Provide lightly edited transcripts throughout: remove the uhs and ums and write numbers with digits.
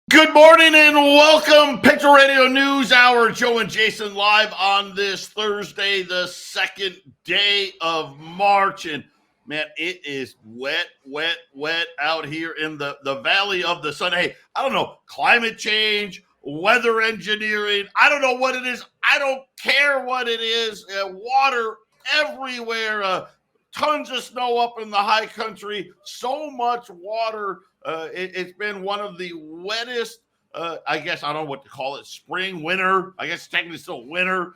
Good morning and welcome. Patriot Radio News Hour. Joe and Jason live on this Thursday, the second day of March. And man, it is wet out here in the Valley of the Sun. Hey, I don't know, climate change, weather engineering. I don't know what it is. I don't care what it is. Water everywhere. Tons of snow up in the high country. So much water. It's been one of the wettest, I guess, I don't know what to call it, spring, winter. I guess technically still winter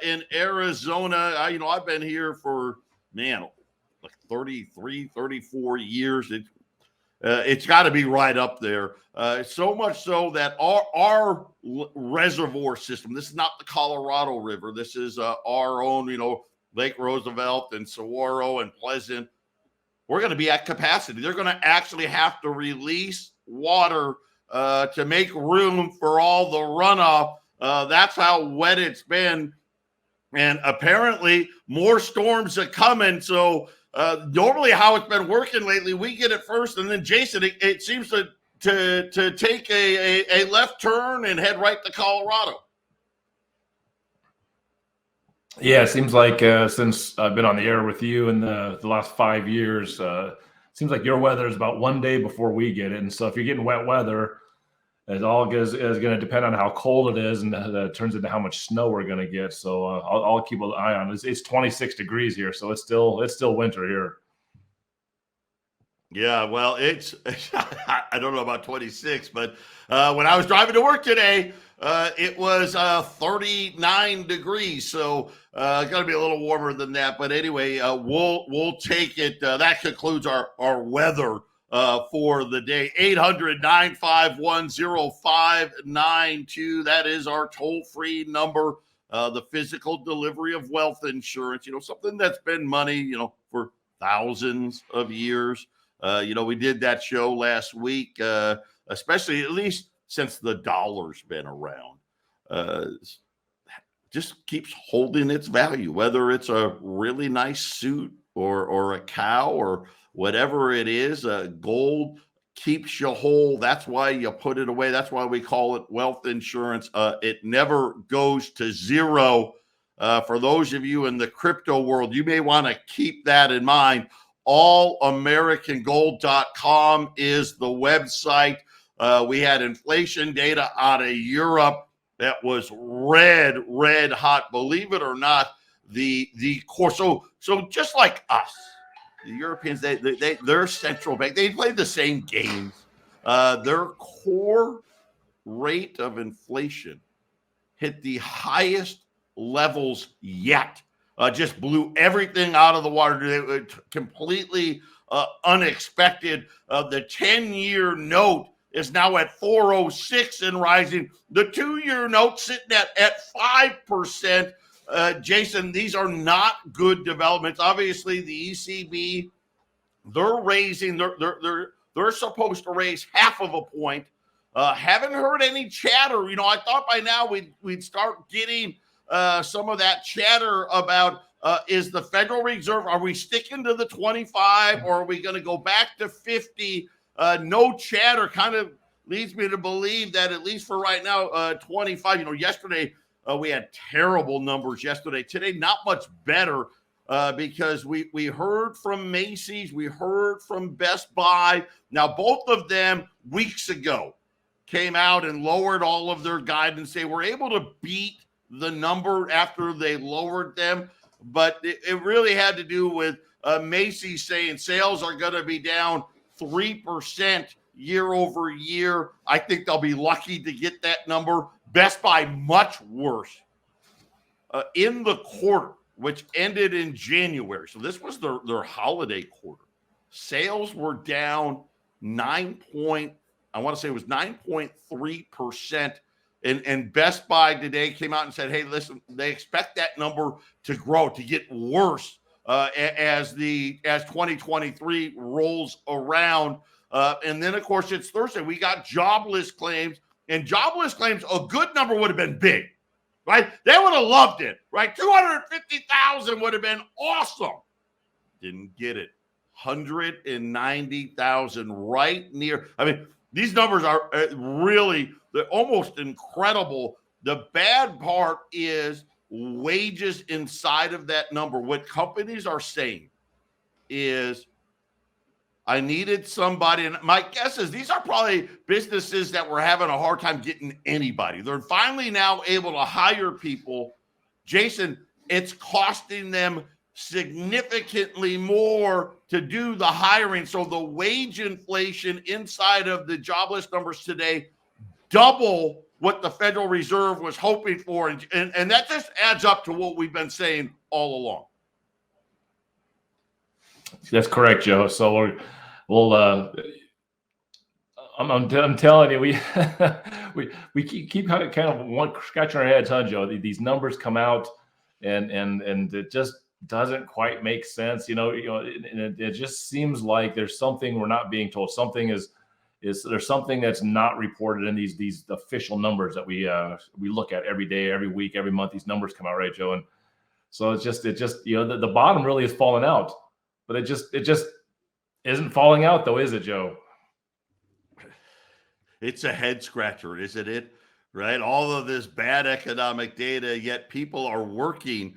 in Arizona. I've been here for, like 33, 34 years. It's got to be right up there. So much so that our reservoir system, this is not the Colorado River. This is our own, Lake Roosevelt and Saguaro and Pleasant. We're going to be at capacity. They're going to actually have to release water to make room for all the runoff. That's how wet it's been. And apparently more storms are coming. So normally how it's been working lately, we get it first. And then Jason, it seems to take a left turn and head right to Colorado. Yeah, it seems like since I've been on the air with you in the last 5 years, it seems like your weather is about one day before we get it. And so if you're getting wet weather, it all is going to depend on how cold it is, and that turns into how much snow we're going to get. So I'll keep an eye on it. It's 26 degrees here, so it's still winter here. Yeah, well, it's I don't know about 26, but when I was driving to work today, it was 39 degrees. So it's got to be a little warmer than that. But anyway, we'll take it. That concludes our weather for the day. 800-951-0592. That is our toll-free number. The physical delivery of wealth insurance, something that's been money, for thousands of years. We did that show last week, especially at least since the dollar's been around. Just keeps holding its value, whether it's a really nice suit or a cow or whatever it is. Gold keeps you whole. That's why you put it away. That's why we call it wealth insurance. It never goes to zero. For those of you in the crypto world, you may want to keep that in mind. allamericangold.com is the website. We had inflation data out of Europe that was red hot. Believe it or not, the core. So just like us, the Europeans, their central bank, they play the same games. Their core rate of inflation hit the highest levels yet. Just blew everything out of the water. Completely unexpected. The 10-year note is now at 406 and rising. The 2-year note sitting at 5%. Jason, these are not good developments. Obviously, the ECB, they're raising. They're supposed to raise half of a point. Haven't heard any chatter. I thought by now we'd start getting some of that chatter about is the Federal Reserve, are we sticking to the 25 or are we going to go back to 50? No chatter kind of leads me to believe that at least for right now, 25. Yesterday we had terrible numbers yesterday. Today, not much better because we heard from Macy's, we heard from Best Buy. Now, both of them weeks ago came out and lowered all of their guidance. They were able to beat the number after they lowered them, but it really had to do with Macy's saying sales are going to be down 3% year over year. I think they'll be lucky to get that number. Best Buy, much worse. In the quarter, which ended in January, so this was their holiday quarter, sales were down 9.3%. And Best Buy today came out and said, hey, listen, they expect that number to grow, to get worse as 2023 rolls around. And then, of course, it's Thursday. We got jobless claims. And jobless claims, a good number would have been big, right? They would have loved it, right? 250,000 would have been awesome. Didn't get it. 190,000 right near. I mean, These numbers are really, they're almost incredible. The bad part is wages inside of that number. What companies are saying is, I needed somebody, and my guess is these are probably businesses that were having a hard time getting anybody. They're finally now able to hire people. Jason, it's costing them significantly more to do the hiring. So the wage inflation inside of the jobless numbers today, double what the Federal Reserve was hoping for. And that just adds up to what we've been saying all along. That's correct, Joe. So I'm telling you, we keep kind of scratching our heads, huh, Joe? These numbers come out, and it just doesn't quite make sense. And it just seems like there's something we're not being told. Something is there's something that's not reported in these official numbers that we look at every day, every week, every month. These numbers come out, right, Joe? And so it just the bottom really is falling out, but it just isn't falling out though, is it, Joe? It's a head scratcher, isn't it? Right? All of this bad economic data, yet people are working.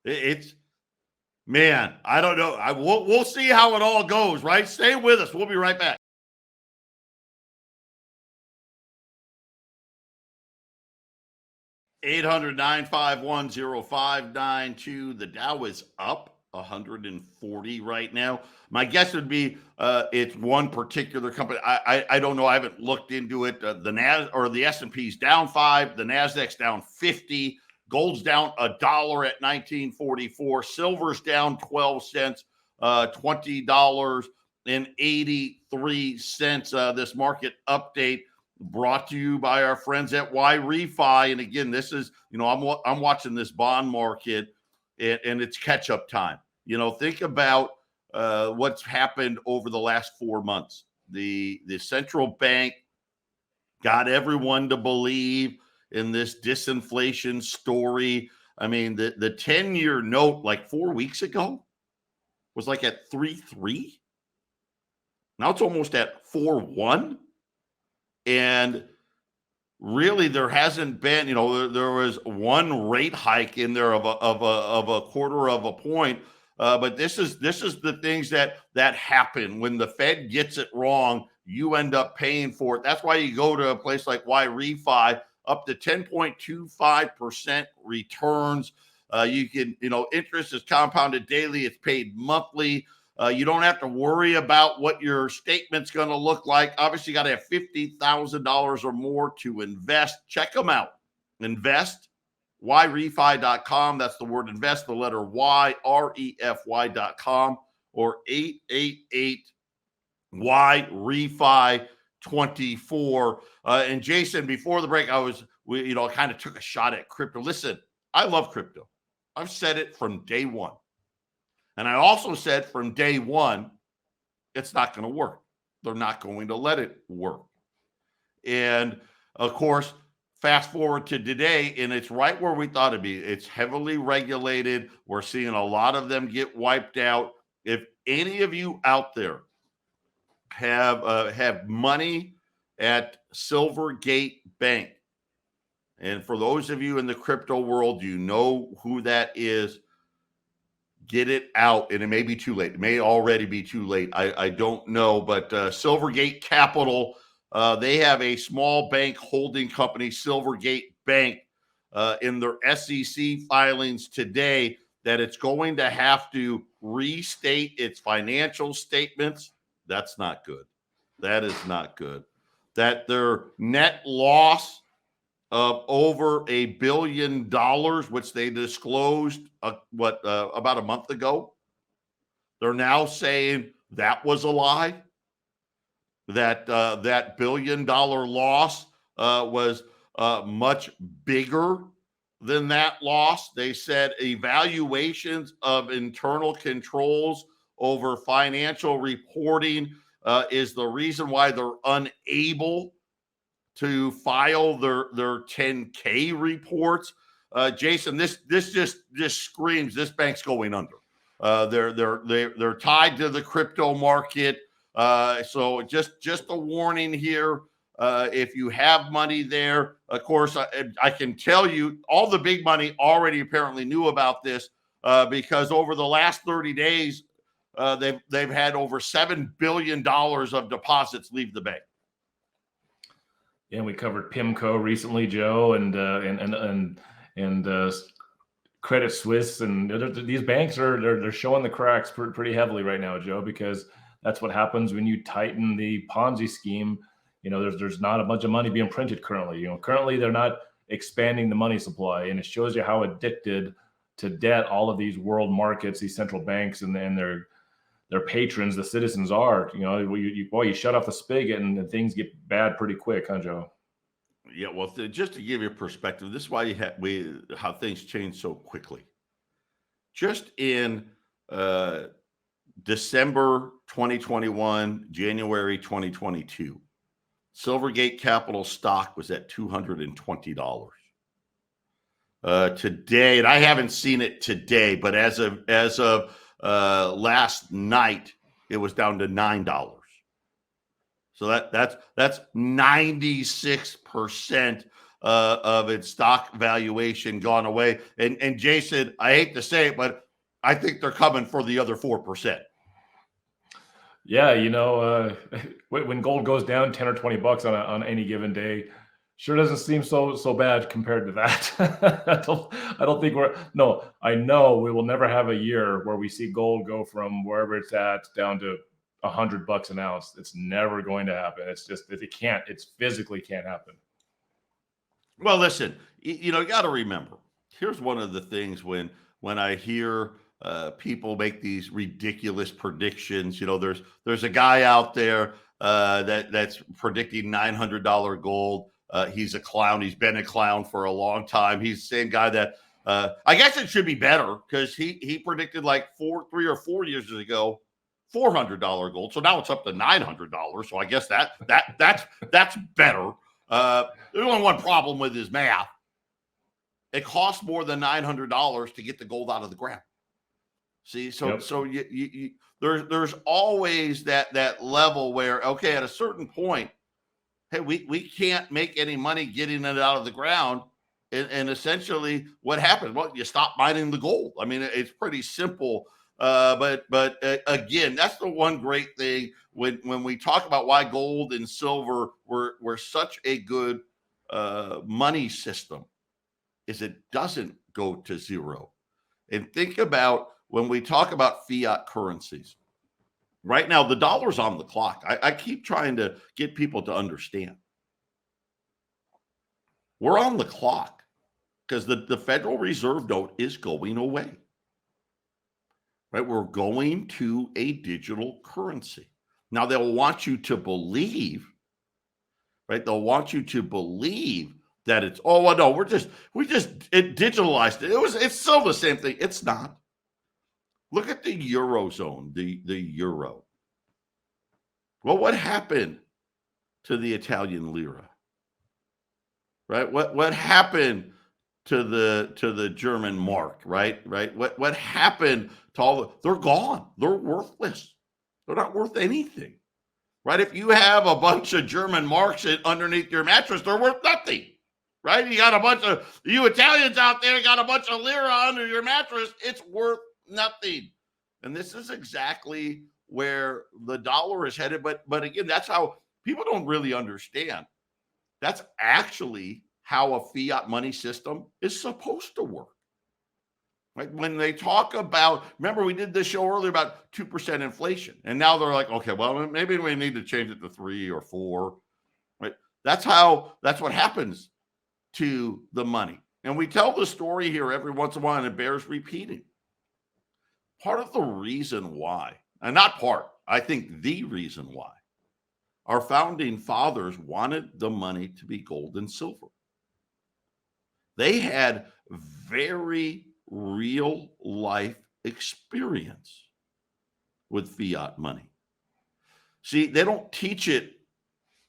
It's, man, I don't know. We'll see how it all goes, right? Stay with us. We'll be right back. $800-951-0592. The Dow is up 140 right now. My guess would be it's one particular company. I don't know. I haven't looked into it. The S&P's down 5. The Nasdaq's down 50. Gold's down $1 at 1944. Silver's down 12 cents, $20.83. This market update brought to you by our friends at YRefi. And again, this is, I'm watching this bond market and it's catch-up time. Think about what's happened over the last 4 months. The central bank got everyone to believe in this disinflation story. I mean, the 10-year note like 4 weeks ago was like at 3.3. Now it's almost at 4.1. And really, there hasn't been, there was one rate hike in there of a quarter of a point. But this is the things that happen when the Fed gets it wrong. You end up paying for it. That's why you go to a place like YRefi, up to 10.25% returns. You can, interest is compounded daily. It's paid monthly. You don't have to worry about what your statement's going to look like. Obviously, you got to have $50,000 or more to invest. Check them out. Invest, YRefi.com. That's the word invest, the letter Y, REFY.com, or 888-YRefi24. And Jason, before the break, I kind of took a shot at crypto. Listen, I love crypto. I've said it from day one. And I also said from day one, it's not going to work. They're not going to let it work. And of course, fast forward to today, and it's right where we thought it'd be. It's heavily regulated. We're seeing a lot of them get wiped out. If any of you out there have money at Silvergate Bank, and for those of you in the crypto world, you know who that is. Get it out, and it may be too late. It may already be too late. I don't know, but Silvergate Capital, they have a small bank holding company, Silvergate Bank, in their SEC filings today that it's going to have to restate its financial statements. That's not good. That is not good. That their net loss of over $1 billion, which they disclosed about a month ago. They're now saying that was a lie. That $1 billion loss was much bigger than that loss. They said evaluations of internal controls over financial reporting is the reason why they're unable to file their 10K reports. Jason, this just screams this bank's going under. They're tied to the crypto market. So just a warning here. If you have money there, of course, I can tell you all the big money already apparently knew about this because over the last 30 days, they've had over $7 billion of deposits leave the bank. Yeah, we covered PIMCO recently, Joe, and Credit Suisse, and these banks they're showing the cracks pretty heavily right now, Joe, because that's what happens when you tighten the Ponzi scheme. There's not a bunch of money being printed currently. Currently they're not expanding the money supply, and it shows you how addicted to debt all of these world markets, these central banks, and their patrons, the citizens are. You shut off the spigot, and things get bad pretty quick, huh, Joe? Yeah, well, just to give you perspective, this is why how things change so quickly. Just in December 2021, January 2022, Silvergate Capital stock was at $220. Today, and I haven't seen it today, but as of last night, it was down to $9. So that's 96% of its stock valuation gone away. And Jason, I hate to say it, but I think they're coming for the other 4%. Yeah, when gold goes down 10 or 20 bucks on any given day, sure doesn't seem so bad compared to that. I don't think I know we will never have a year where we see gold go from wherever it's at down to $100 an ounce. It's never going to happen. It's just it physically can't happen. Well, listen, you got to remember, here's one of the things when I hear people make these ridiculous predictions. There's a guy out there that's predicting $900 gold. He's a clown. He's been a clown for a long time. He's the same guy that I guess it should be better because he predicted like 3 or 4 years ago $400 gold. So now it's up to $900. So I guess that's better. There's only one problem with his math. It costs more than $900 to get the gold out of the ground. See, so Yep. So there's always that level where, okay, at a certain point, hey, we can't make any money getting it out of the ground. And essentially what happens? Well, you stop mining the gold. I mean, it's pretty simple. But again, that's the one great thing when we talk about why gold and silver were such a good money system is it doesn't go to zero. And think about when we talk about fiat currencies. Right now, the dollar's on the clock. I keep trying to get people to understand. We're on the clock because the Federal Reserve note is going away. Right? We're going to a digital currency. Now, they'll want you to believe, right? They'll want you to believe that it's, oh, well, no, it digitalized it. It's still the same thing. It's not. Look at the Eurozone, the euro. Well, what happened to the Italian lira? Right? What happened to the German mark, right? What happened to they're gone. They're worthless. They're not worth anything. Right? If you have a bunch of German marks underneath your mattress, they're worth nothing. Right? You got a bunch of you Italians out there got a bunch of lira under your mattress, it's worth nothing. And this is exactly where the dollar is headed. But again, that's how people don't really understand. That's actually how a fiat money system is supposed to work. Right? When they talk about, remember we did this show earlier about 2% inflation. And now they're like, okay, well, maybe we need to change it to 3 or 4. Right? That's what happens to the money. And we tell the story here every once in a while, and it bears repeating. Part of the reason why, and not part, I think the reason why, our founding fathers wanted the money to be gold and silver. They had very real life experience with fiat money. See, they don't teach it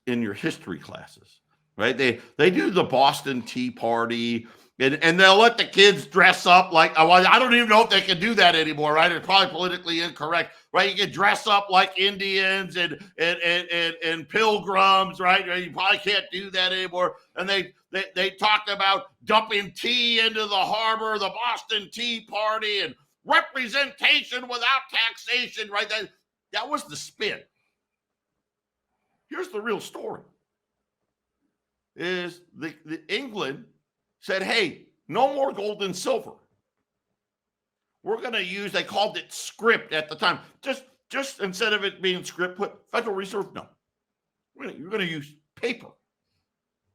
in your history classes, right? They do the Boston Tea Party, and they'll let the kids dress up like, I don't even know if they can do that anymore, right? It's probably politically incorrect, right? You can dress up like Indians and pilgrims, right? You probably can't do that anymore. And they talked about dumping tea into the harbor, the Boston Tea Party, and representation without taxation, right? That was the spin. Here's the real story. Is the England said, hey, no more gold and silver. We're going to use, they called it script at the time. Just instead of it being script, put Federal Reserve. No. You're going to use paper.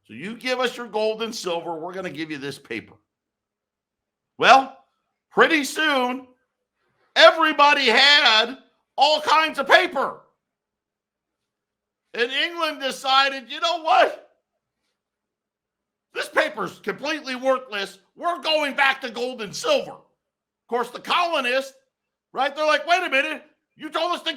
So you give us your gold and silver, we're going to give you this paper. Well, pretty soon, everybody had all kinds of paper. And England decided, you know what? This paper's completely worthless. We're going back to gold and silver. Of course, the colonists, right? They're like, wait a minute. You told us to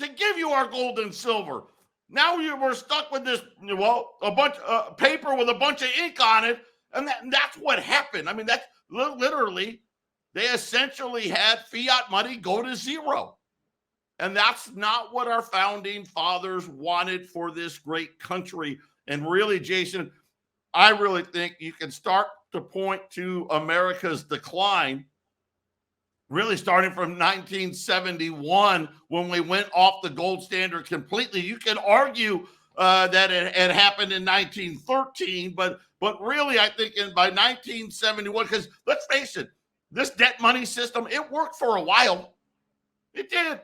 give you our gold and silver. Now we're stuck with this, well, a bunch of paper with a bunch of ink on it. And that's what happened. I mean, that's literally, they essentially had fiat money go to zero. And that's not what our founding fathers wanted for this great country. And really, Jason, I really think you can start to point to America's decline, really starting from 1971 when we went off the gold standard completely. You can argue that it had happened in 1913, but really I think by 1971, because let's face it, this debt money system, it worked for a while. It did.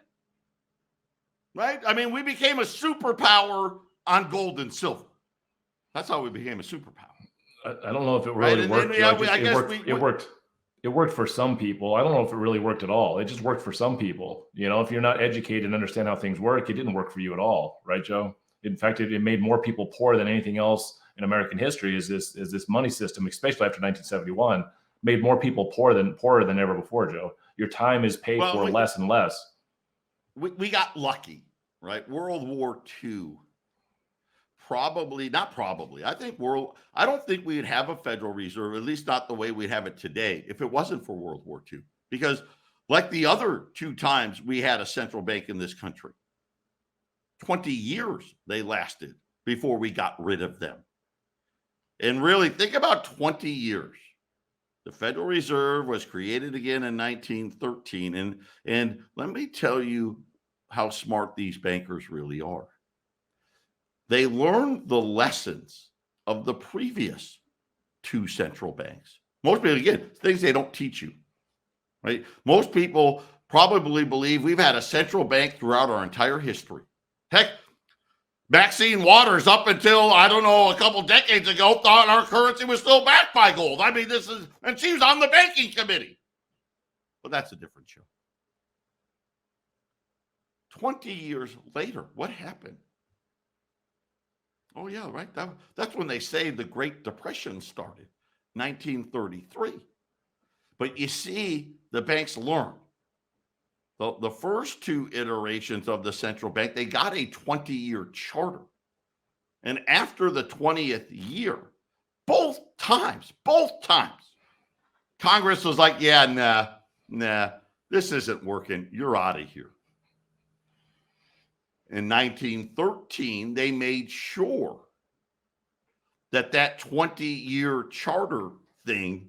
Right? I mean, we became a superpower on gold and silver. That's how we became a superpower. I don't know if it really worked. It worked for some people. I don't know if it really worked at all. It just worked for some people. You know, if you're not educated and understand how things work, it didn't work for you at all, right, Joe? In fact, it made more people poor than anything else in American history. Is this money system, especially after 1971, made more people poorer than ever before, Joe? Your time is paid for less and less. We got lucky, right? World War II. I don't think we'd have a Federal Reserve, at least not the way we have it today, if it wasn't for World War II. Because like the other two times we had a central bank in this country, 20 years they lasted before we got rid of them. And really, think about 20 years. The Federal Reserve was created again in 1913. And let me tell you how smart these bankers really are. They learned the lessons of the previous two central banks. Most people, again, things they don't teach you, right? Most people probably believe we've had a central bank throughout our entire history. Heck, Maxine Waters, up until, I don't know, a couple decades ago, thought our currency was still backed by gold. I mean, and she was on the banking committee. But that's a different show. 20 years later, what happened? Oh, yeah, right. That's when they say the Great Depression started, 1933. But you see, the banks learned. The first two iterations of the central bank, they got a 20-year charter. And after the 20th year, both times, Congress was like, yeah, nah, this isn't working. You're out of here. In 1913, they made sure that 20-year charter thing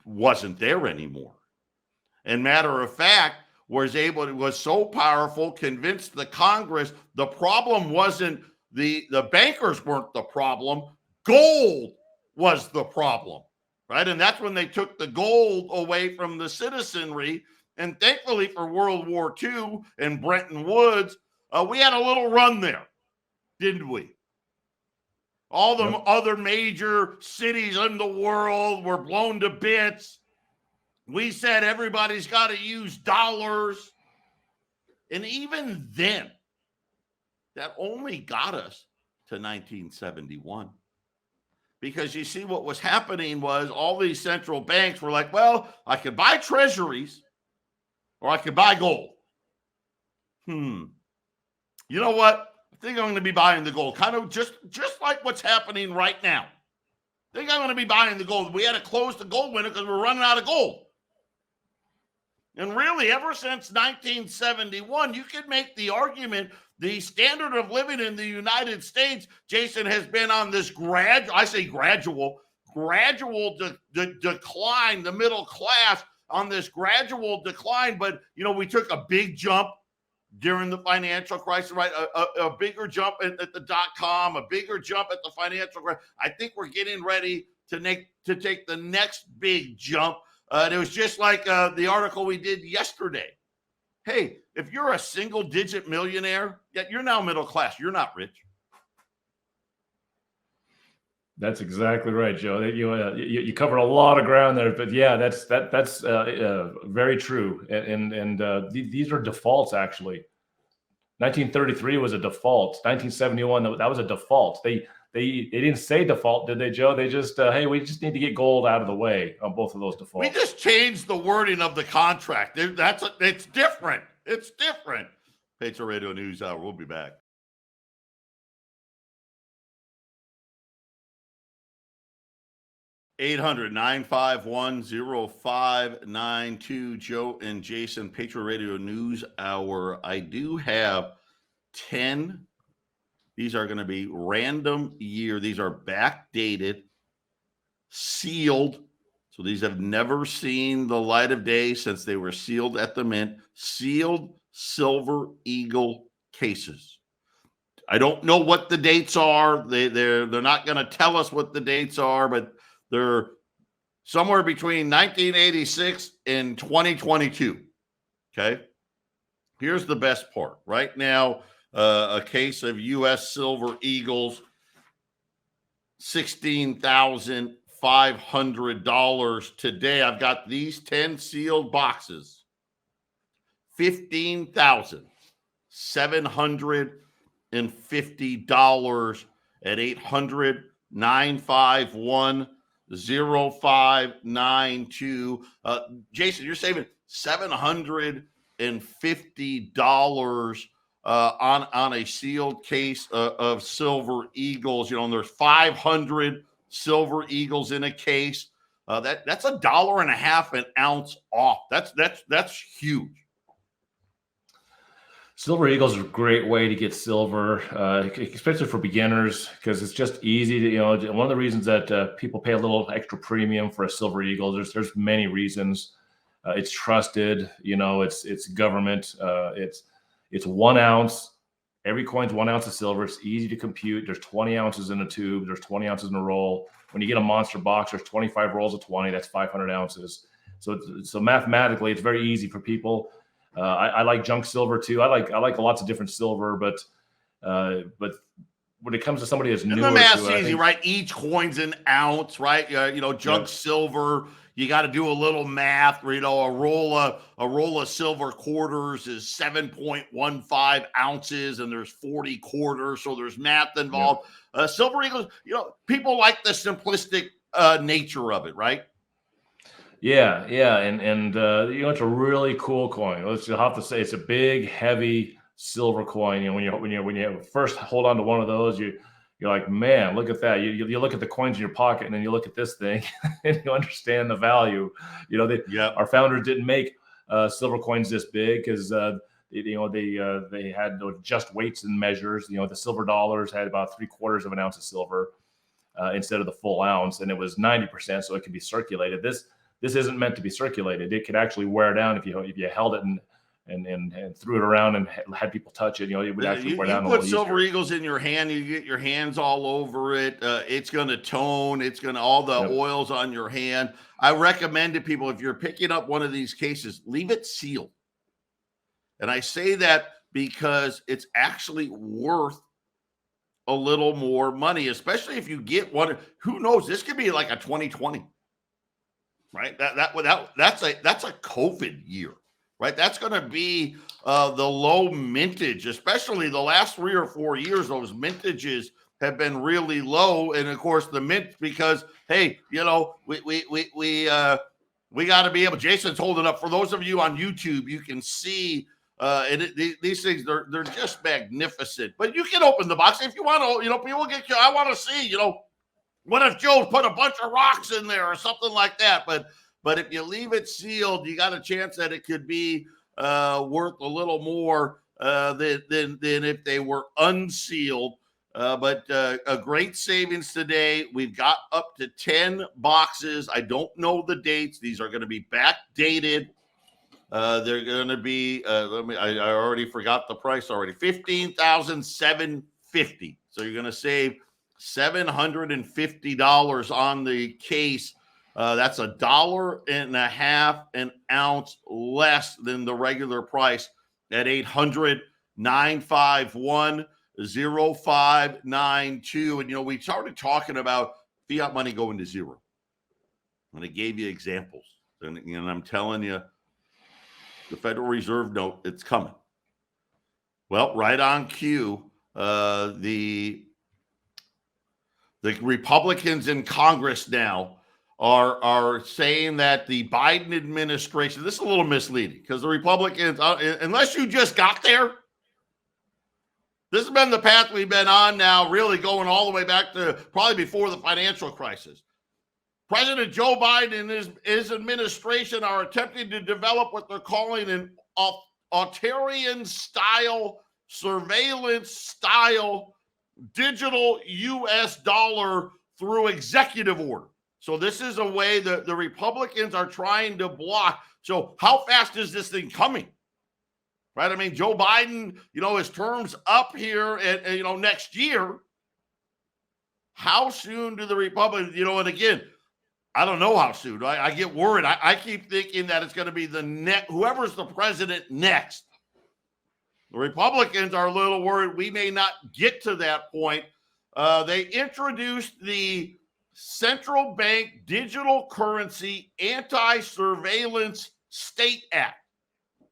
wasn't there anymore. And matter of fact, was so powerful, convinced the Congress the problem wasn't the bankers weren't the problem, gold was the problem, right? And that's when they took the gold away from the citizenry. And thankfully for World War II and Bretton Woods, we had a little run there, didn't we? All the other major cities in the world were blown to bits. We said everybody's got to use dollars. And even then, that only got us to 1971. Because you see, what was happening was all these central banks were like, well, I could buy treasuries or I could buy gold. You know what? I think I'm going to be buying the gold. Kind of just like what's happening right now. I think I'm going to be buying the gold. We had to close the gold window because we're running out of gold. And really, ever since 1971, you could make the argument the standard of living in the United States, Jason, has been on this gradual decline, the middle class on this gradual decline. But, we took a big jump during the financial crisis, right? A bigger jump at the .com, a bigger jump at the financial crisis. I think we're getting ready to take the next big jump. It was just like the article we did yesterday. Hey, if you're a single-digit millionaire, you're now middle class. You're not rich. That's exactly right, Joe. You covered a lot of ground there, but yeah, that's very true. And these are defaults actually. 1933 was a default. 1971 that was a default. They didn't say default, did they, Joe? They just hey, we just need to get gold out of the way on both of those defaults. We just changed the wording of the contract. It's different. It's different. Patriot Radio News Hour. We'll be back. 800-951-0592. Joe and Jason, Patriot Radio News Hour. I do have 10. These are going to be random year. These are backdated, sealed. So these have never seen the light of day since they were sealed at the mint. Sealed Silver Eagle cases. I don't know what the dates are. They're not going to tell us what the dates are, but they're somewhere between 1986 and 2022. Okay. Here's the best part. Right now, a case of U.S. Silver Eagles, $16,500 today. I've got these 10 sealed boxes, $15,750 at 800-951-0592. Jason, you're saving $750 on a sealed case of Silver Eagles. And there's 500 Silver Eagles in a case. That's $1.50 an ounce off. That's huge. Silver Eagles are a great way to get silver, especially for beginners, because it's just easy to, one of the reasons that people pay a little extra premium for a Silver Eagle, there's many reasons. It's trusted, it's government. It's 1 ounce. Every coin's 1 ounce of silver. It's easy to compute. There's 20 ounces in a tube. There's 20 ounces in a roll. When you get a monster box, there's 25 rolls of 20. That's 500 ounces. So mathematically, it's very easy for people. I like junk silver too. I like lots of different silver, but when it comes to somebody that's new, the math's easy, right? Each coin's an ounce, right? Junk silver. You got to do a little math. A roll of silver quarters is 7.15 ounces, and there's 40 quarters, so there's math involved. Yep. Silver Eagles, people like the simplistic nature of it, right? Yeah, and it's a really cool coin. Let's just have to say it's a big, heavy silver coin. When you first hold on to one of those, you're like, man, look at that. You look at the coins in your pocket, and then you look at this thing, and you understand the value. Our founders didn't make silver coins this big because they had just weights and measures. The silver dollars had about 3/4 of an ounce of silver instead of the full ounce, and it was 90%, so it could be circulated. This isn't meant to be circulated. It could actually wear down if you held it and threw it around and had people touch it. It would actually wear down. You put Silver Eagles in your hand, you get your hands all over it. It's going to tone. It's going to all the oils on your hand. I recommend to people, if you're picking up one of these cases, leave it sealed. And I say that because it's actually worth a little more money, especially if you get one. Who knows? This could be like a 2020. Right, that's a COVID year, right? That's going to be the low mintage, especially the last 3 or 4 years. Those mintages have been really low, and of course the mint, because hey, we got to be able. Jason's holding up for those of you on YouTube. You can see these things. They're just magnificent. But you can open the box if you want to. People get. I want to see. What if Joe put a bunch of rocks in there or something like that? But But if you leave it sealed, you got a chance that it could be worth a little more than if they were unsealed. But a great savings today. We've got up to 10 boxes. I don't know the dates. These are going to be backdated. They're going to be, I already forgot the price already, $15,750. So you're going to save $750 on the case. That's $1.50 an ounce less than the regular price at 800-951-0592. And, we started talking about fiat money going to zero. And I gave you examples. And I'm telling you, the Federal Reserve note, it's coming. Well, right on cue, the Republicans in Congress now are saying that the Biden administration, this is a little misleading because the Republicans, unless you just got there, this has been the path we've been on now, really going all the way back to probably before the financial crisis. President Joe Biden and his administration are attempting to develop what they're calling an authoritarian-style, surveillance-style digital U.S. dollar through executive order. So this is a way that the Republicans are trying to block. So how fast is this thing coming? Right? I mean, Joe Biden, his term's up here and next year. How soon do the Republicans, and again, I don't know how soon. I get worried. I keep thinking that it's going to be whoever's the president next. The Republicans are a little worried we may not get to that point. They introduced the Central Bank Digital Currency Anti-Surveillance State Act,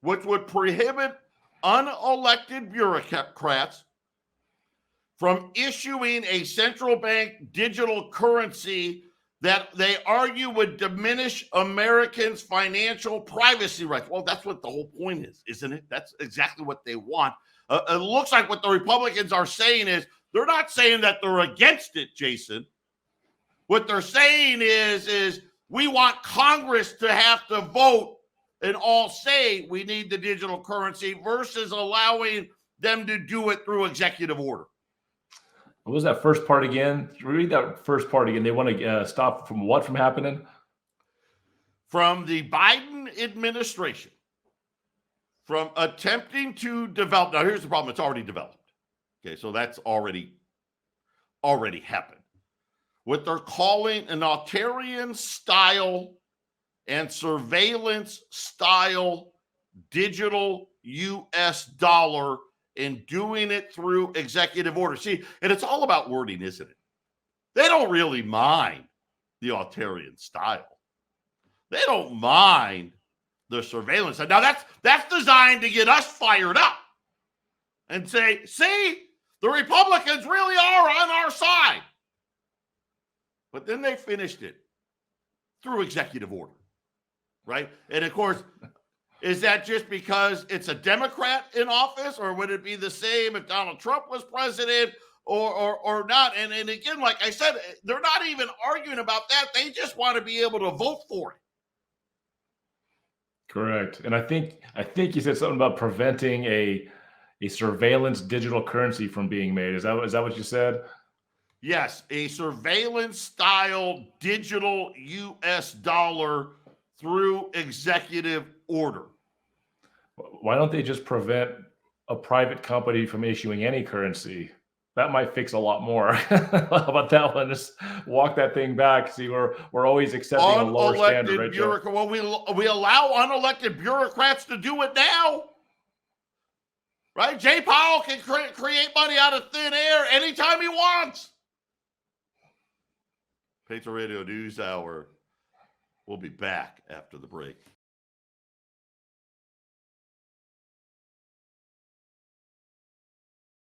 which would prohibit unelected bureaucrats from issuing a central bank digital currency that they argue would diminish Americans' financial privacy rights. Well, that's what the whole point is, isn't it? That's exactly what they want. It looks like what the Republicans are saying is they're not saying that they're against it, Jason. What they're saying is we want Congress to have to vote and all say we need the digital currency versus allowing them to do it through executive order. What was that first part again? Read that first part again. They want to stop from what from happening? From the Biden administration, from attempting to develop. Now, here's the problem. It's already developed. Okay, so that's already happened. What they're calling an authoritarian style and surveillance style digital U.S. dollar and doing it through executive order. See, and it's all about wording, isn't it? They don't really mind the authoritarian style. They don't mind the surveillance. Now, that's designed to get us fired up and say, see, the Republicans really are on our side. But then they finished it through executive order, right? And, of course, is that just because it's a Democrat in office, or would it be the same if Donald Trump was president or not? And again, like I said, they're not even arguing about that. They just want to be able to vote for it. Correct. And I think you said something about preventing a surveillance digital currency from being made. Is that what you said? Yes, a surveillance style digital U.S. dollar through executive order. Why don't they just prevent a private company from issuing any currency? That might fix a lot more. How about that one? Just walk that thing back. See, we're always accepting a lower standard, right, Joe? Well, we allow unelected bureaucrats to do it now. Right? Jay Powell can create money out of thin air anytime he wants. Patriot Radio News Hour. We'll be back after the break.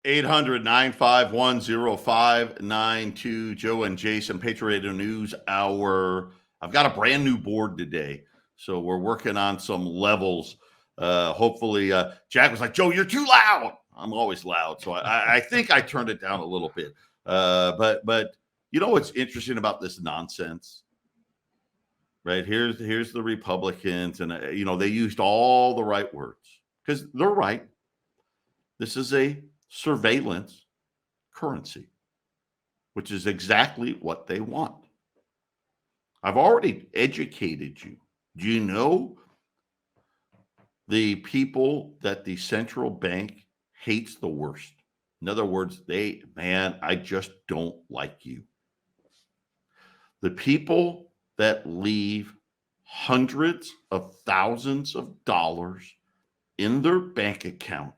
(800-951-0592). Joe and Jason, Patriot Radio News Hour. I've got a brand new board today, so we're working on some levels. Hopefully, Jack was like, Joe, you're too loud. I'm always loud, so I think I turned it down a little bit. But you know what's interesting about this nonsense? right? Here's the Republicans, and they used all the right words because they're right. This is a surveillance currency, which is exactly what they want. I've already educated you. Do you know the people that the central bank hates the worst? In other words, I just don't like you. The people that leave hundreds of thousands of dollars in their bank account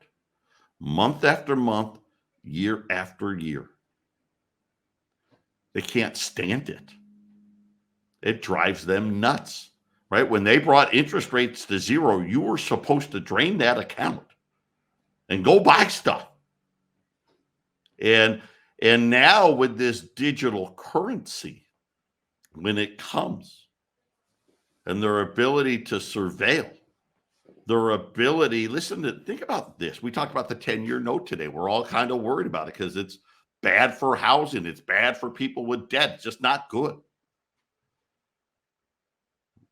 month after month, year after year. They can't stand it. It drives them nuts, right? When they brought interest rates to zero, you were supposed to drain that account and go buy stuff. And now with this digital currency, when it comes, and their ability to surveil, their ability, think about this. We talked about the 10-year note today. We're all kind of worried about it because it's bad for housing. It's bad for people with debt. It's just not good.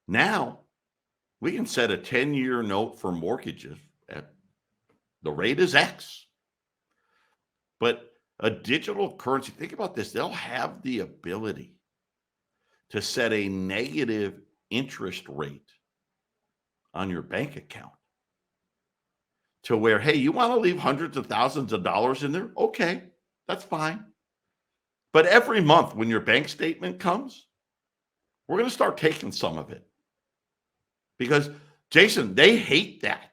Now, we can set a 10-year note for mortgages at the rate is X. But a digital currency, think about this, they'll have the ability to set a negative interest rate on your bank account to where, hey, you want to leave hundreds of thousands of dollars in there? Okay, that's fine. But every month when your bank statement comes, we're going to start taking some of it. Because, Jason, they hate that,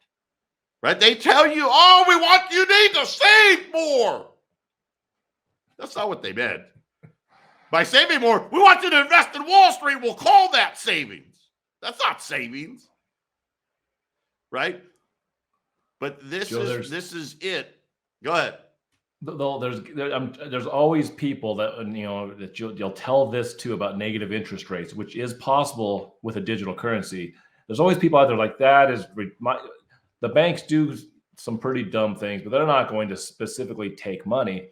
right? They tell you, you need to save more. That's not what they meant. By saving more, we want you to invest in Wall Street. We'll call that savings. That's not savings, right? But this is it. Go ahead. There's always people that that you'll tell this to about negative interest rates, which is possible with a digital currency. There's always people out there like that. The banks do some pretty dumb things, but they're not going to specifically take money.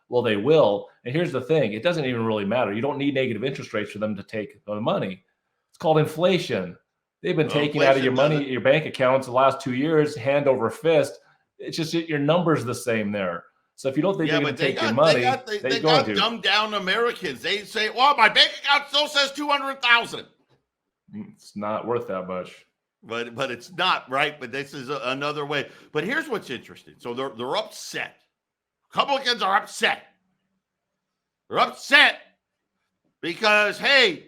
Well, they will. And here's the thing. It doesn't even really matter. You don't need negative interest rates for them to take the money. It's called inflation. They've been taking out of your money, your bank accounts the last 2 years, hand over fist. It's just your number's the same there. So if you don't think they're going to take your money, they got dumbed down Americans. They say, well, my bank account still says 200,000. It's not worth that much. But it's not, right? But this is another way. But here's what's interesting. So they're upset. Republicans are upset. They're upset because, hey,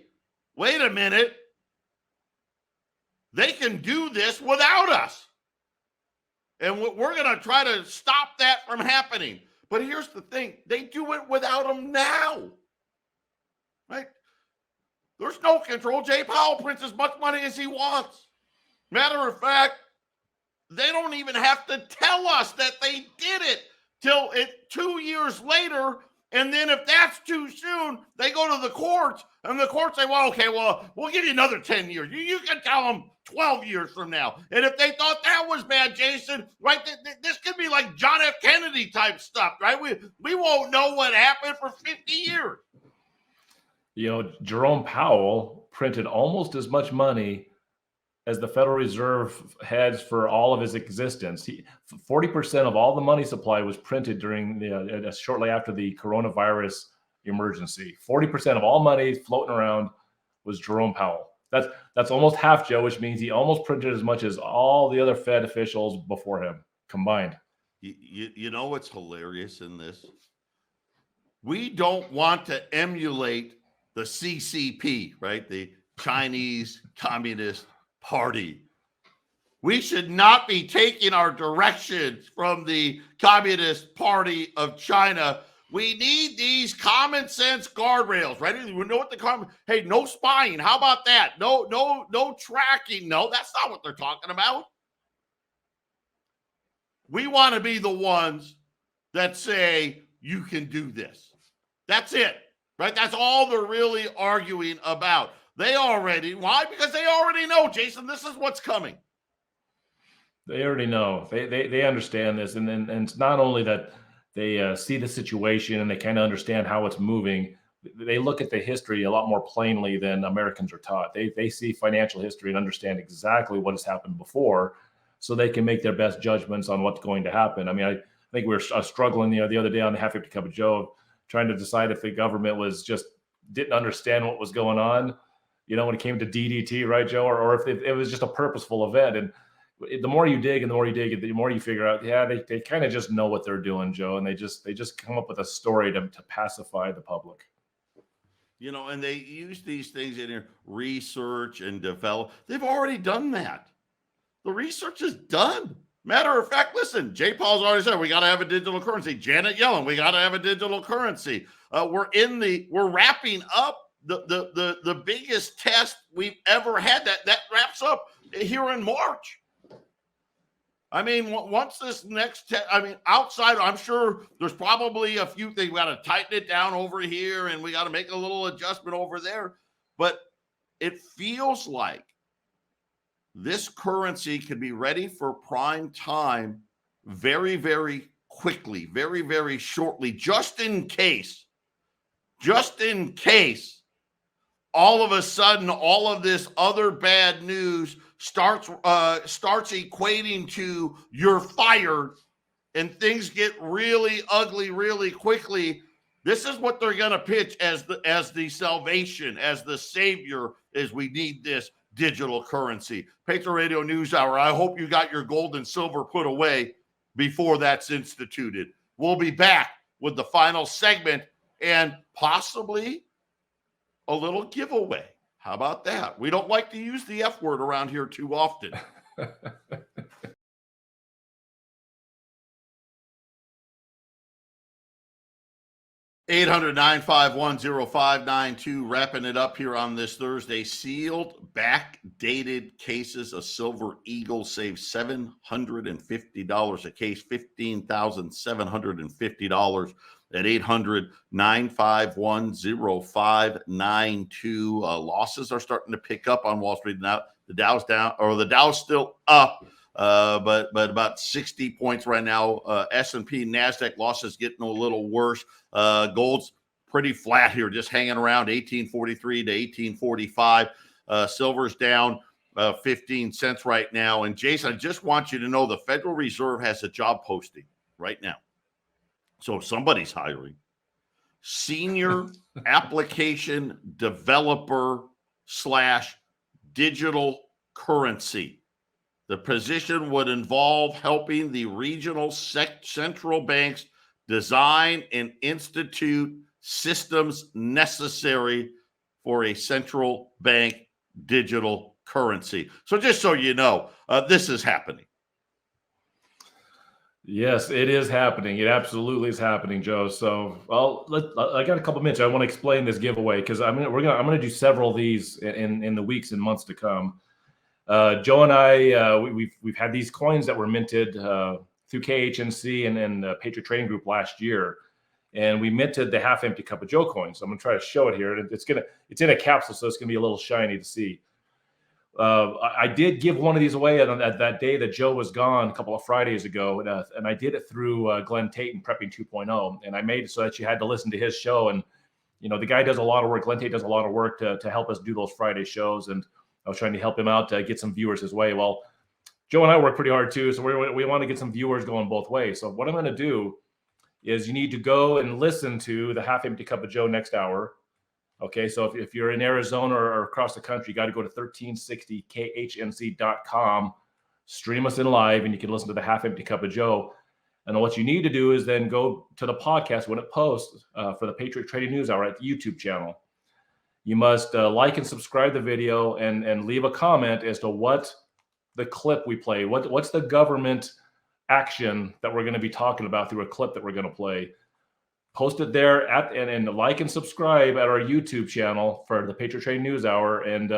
wait a minute. They can do this without us. And we're going to try to stop that from happening. But here's the thing. They do it without them now. Right? There's no control. Jay Powell prints as much money as he wants. Matter of fact, they don't even have to tell us that they did it till 2 years later. And then if that's too soon, they go to the courts, and the courts say, well, okay, we'll give you another 10 years. You can tell them 12 years from now. And if they thought that was bad, Jason, right, this could be like John F. Kennedy type stuff, right? We won't know what happened for 50 years. Jerome Powell printed almost as much money as the Federal Reserve has for all of his existence. 40% of all the money supply was printed during shortly after the coronavirus emergency. 40% of all money floating around was Jerome Powell. That's almost half, Joe, which means he almost printed as much as all the other Fed officials before him combined. You know what's hilarious in this? We don't want to emulate the CCP, right? The Chinese Communist Party. We should not be taking our directions from the Communist Party of China. We need these common sense guardrails, right? We know what hey, no spying. How about that? No tracking. No, that's not what they're talking about. We want to be the ones that say you can do this. That's it, right? That's all they're really arguing about. Why? Because they already know, Jason, this is what's coming. They already know. They understand this. And it's not only that they see the situation and they kind of understand how it's moving, they look at the history a lot more plainly than Americans are taught. They see financial history and understand exactly what has happened before, so they can make their best judgments on what's going to happen. I mean, I think we were struggling the other day on the Half Empty Cup of Joe, trying to decide if the government was just didn't understand what was going on, when it came to DDT, right, Joe, or if it was just a purposeful event. And the more you dig, the more you figure out, they kind of just know what they're doing, Joe, and they just come up with a story to pacify the public. And they use these things in here, research and develop. They've already done that. The research is done. Matter of fact, listen, Jay Paul's already said we got to have a digital currency. Janet Yellen, we got to have a digital currency. We're wrapping up the biggest test we've ever had. That wraps up here in March. I mean, once this next test, outside, I'm sure there's probably a few things. We got to tighten it down over here and we got to make a little adjustment over there. But it feels like this currency can be ready for prime time very, very quickly, very, very shortly, just in case all of a sudden all of this other bad news starts equating to you're fired and things get really ugly really quickly. This is what they're going to pitch as the salvation, as the savior, is we need this digital currency. Patriot Radio News Hour. I hope you got your gold and silver put away before that's instituted. We'll be back with the final segment and possibly a little giveaway. How about that? We don't like to use the F word around here too often. 800-951-0592, wrapping it up here on this Thursday. Sealed, backdated cases of Silver Eagle save $750 a case, $15,750 at 800-951-0592. Losses are starting to pick up on Wall Street now. The Dow's down, or the Dow's still up, but about 60 points right now. S&P, NASDAQ losses getting a little worse. Gold's pretty flat here, just hanging around 1843 to 1845. Silver's down 15 cents right now. And Jason, I just want you to know the Federal Reserve has a job posting right now. So somebody's hiring. Senior application developer / digital currency. The position would involve helping the regional central banks design and institute systems necessary for a central bank digital currency. So just so you know, this is happening. Yes, it is happening. It absolutely is happening, Joe. So, well, I got a couple minutes. I want to explain this giveaway because I'm gonna do several of these in the weeks and months to come. Joe and I, we've had these coins that were minted through KHNC and Patriot Trading Group last year, and we minted the half empty cup of Joe coins. So I'm gonna try to show it here. It's in a capsule, so it's gonna be a little shiny to see. I did give one of these away at that day that Joe was gone a couple of Fridays ago, and I did it through Glenn Tate and Prepping 2.0, and I made it so that you had to listen to his show. And the guy does a lot of work. Glenn Tate does a lot of work to help us do those Friday shows, and I was trying to help him out to get some viewers his way. Well, Joe and I work pretty hard too, so we want to get some viewers going both ways. So what I'm going to do is you need to go and listen to the Half Empty Cup of Joe next hour. Okay, so if you're in Arizona or across the country, you got to go to 1360khnc.com, stream us in live, and you can listen to the Half Empty Cup of Joe. And what you need to do is then go to the podcast when it posts for the Patriot Trading News Hour at the YouTube channel. You must like and subscribe the video and leave a comment as to what the clip we play, what's the government action that we're going to be talking about through a clip that we're going to play. Post it there and like and subscribe at our YouTube channel for the Patriot Trading News Hour. And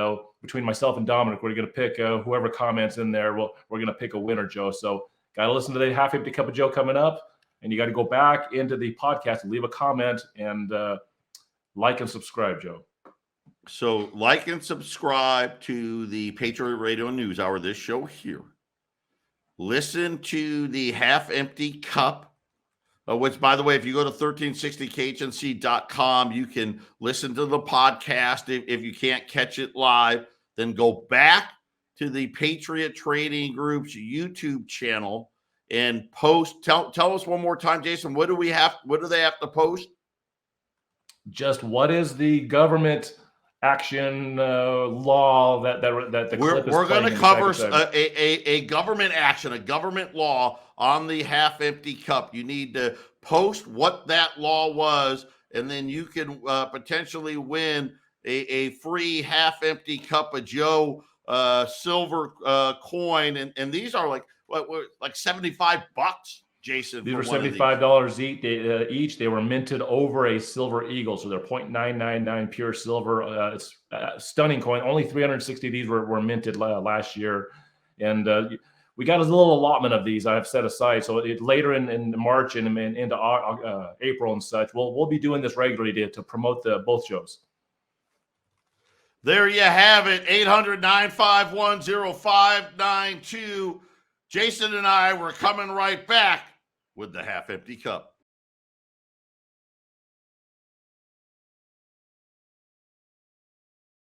between myself and Dominic, we're going to pick whoever comments in there. We're going to pick a winner, Joe. So got to listen to the Half Empty Cup of Joe coming up, and you got to go back into the podcast and leave a comment and like and subscribe, Joe. So like and subscribe to the Patriot Radio News Hour, this show here. Listen to the Half Empty Cup which, by the way, if you go to 1360khnc.com, you can listen to the podcast. If you can't catch it live, then go back to the Patriot Trading Group's YouTube channel and post. Tell us one more time, Jason, what do they have to post? Just what is the government action law that the clip is we're going to cover a government action, a government law on the half empty cup. You need to post what that law was, and then you can potentially win a free half empty cup of Joe silver coin, and these are like $75, Jason. These were $75 each. They were minted over a silver eagle, so they're 0.999 pure silver. It's a stunning coin. Only 360 of these were minted last year, and we got a little allotment of these I have set aside. So later in March and into April and such, we'll be doing this regularly to promote both shows. There you have it, 800-951-0592. Jason and I were coming right back with the half empty cup.